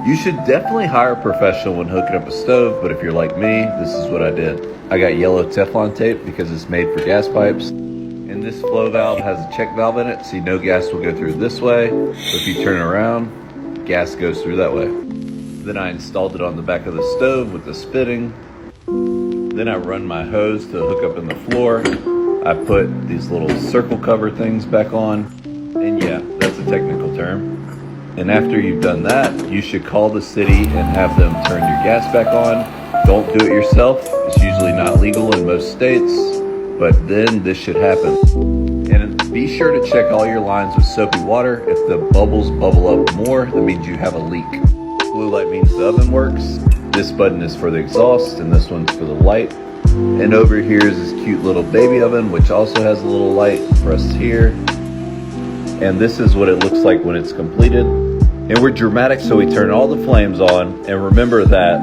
You should definitely hire a professional when hooking up a stove, but if you're like me, this is what I did. I got yellow Teflon tape because it's made for gas pipes. And this flow valve has a check valve in it, so you know gas will go through this way. But if you turn it around, gas goes through that way. Then I installed it on the back of the stove with the spitting. Then I run my hose to hook up in the floor. I put these little circle cover things back on. And yeah, that's a technical term. And after you've done that, you should call the city and have them turn your gas back on. Don't do it yourself. It's usually not legal in most states, but then this should happen. And be sure to check all your lines with soapy water. If the bubbles bubble up more, that means you have a leak. Blue light means the oven works. This button is for the exhaust, and this one's for the light. And over here is this cute little baby oven, which also has a little light pressed here. And this is what it looks like when it's completed. And we're dramatic, so we turn all the flames on. And remember that